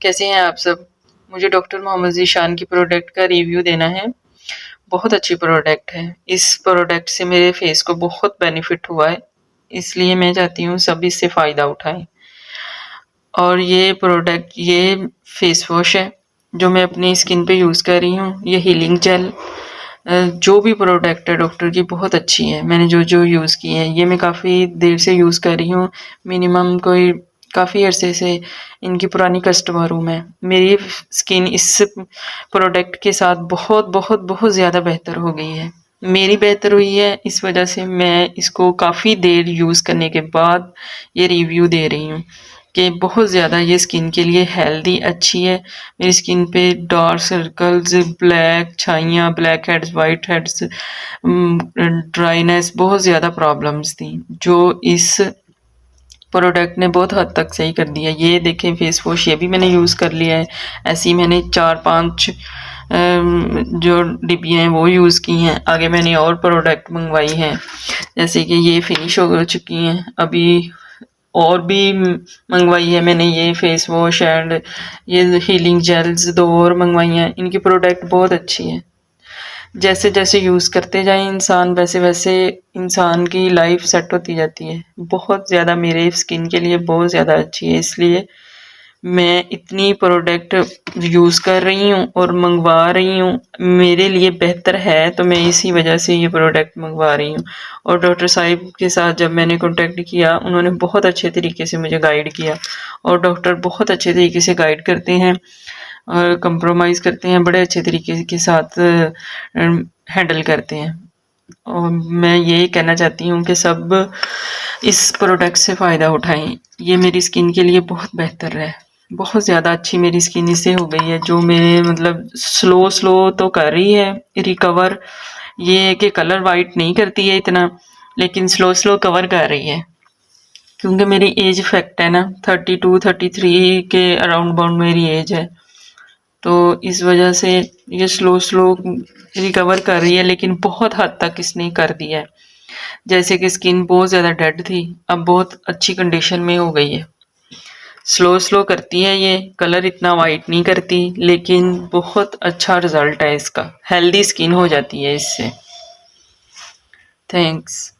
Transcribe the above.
कैसे हैं आप सब? मुझे डॉक्टर मोहम्मद ज़ीशान की प्रोडक्ट का रिव्यू देना है। बहुत अच्छी प्रोडक्ट है। इस प्रोडक्ट से मेरे फेस को बहुत बेनिफिट हुआ है, इसलिए मैं चाहती हूँ सब इससे फ़ायदा उठाएँ। और ये प्रोडक्ट ये फेस वॉश है जो मैं अपनी स्किन पे यूज़ कर रही हूँ। ये हीलिंग जेल जो भी प्रोडक्ट है डॉक्टर की बहुत अच्छी है। मैंने जो यूज़ की है ये मैं काफ़ी देर से यूज़ कर रही हूँ। मिनिमम कोई काफ़ी अरसे से इनकी पुरानी कस्टमर हूँ मैं। मेरी स्किन इस प्रोडक्ट के साथ बहुत बहुत बहुत ज़्यादा बेहतर हो गई है। मेरी बेहतर हुई है, इस वजह से मैं इसको काफ़ी देर यूज़ करने के बाद ये रिव्यू दे रही हूँ कि बहुत ज़्यादा ये स्किन के लिए हेल्दी अच्छी है। मेरी स्किन पे डार्क सर्कल्स, ब्लैक छाइयाँ, blackheads, whiteheads, dryness बहुत ज़्यादा प्रॉब्लम्स थी जो इस प्रोडक्ट ने बहुत हद तक सही कर दिया। ये देखें फेस वॉश ये भी मैंने यूज़ कर लिया है। ऐसे ही मैंने 4-5 जो डिब्बियाँ हैं वो यूज़ की हैं। आगे मैंने और प्रोडक्ट मंगवाई हैं जैसे कि ये फिनिश हो चुकी हैं। अभी और भी मंगवाई है मैंने ये फेस वॉश एंड ये हीलिंग जेल्स 2 और मंगवाई हैं। इनकी प्रोडक्ट बहुत अच्छी है। जैसे जैसे यूज़ करते जाएं इंसान वैसे वैसे इंसान की लाइफ सेट होती जाती है। बहुत ज़्यादा मेरे स्किन के लिए बहुत ज़्यादा अच्छी है, इसलिए मैं इतनी प्रोडक्ट यूज़ कर रही हूँ और मंगवा रही हूँ। मेरे लिए बेहतर है तो मैं इसी वजह से ये प्रोडक्ट मंगवा रही हूँ। और डॉक्टर साहिब के साथ जब मैंने कॉन्टेक्ट किया उन्होंने बहुत अच्छे तरीके से मुझे गाइड किया और डॉक्टर बहुत अच्छे तरीके से गाइड करते हैं और कंप्रोमाइज़ करते हैं, बड़े अच्छे तरीके के साथ हैंडल करते हैं। और मैं यही कहना चाहती हूँ कि सब इस प्रोडक्ट से फ़ायदा उठाएं। ये मेरी स्किन के लिए बहुत बेहतर है। बहुत ज़्यादा अच्छी मेरी स्किन इससे हो गई है जो मेरे मतलब स्लो तो कर रही है रिकवर। ये है कि कलर वाइट नहीं करती है इतना, लेकिन स्लो कवर कर रही है क्योंकि मेरी एज इफेक्ट है ना। 32-33 के अराउंड बाउंड मेरी एज है, तो इस वजह से ये स्लो रिकवर कर रही है, लेकिन बहुत हद तक इसने कर दिया है। जैसे कि स्किन बहुत ज़्यादा डेड थी, अब बहुत अच्छी कंडीशन में हो गई है। स्लो करती है ये, कलर इतना वाइट नहीं करती, लेकिन बहुत अच्छा रिजल्ट है इसका। हेल्दी स्किन हो जाती है इससे। थैंक्स।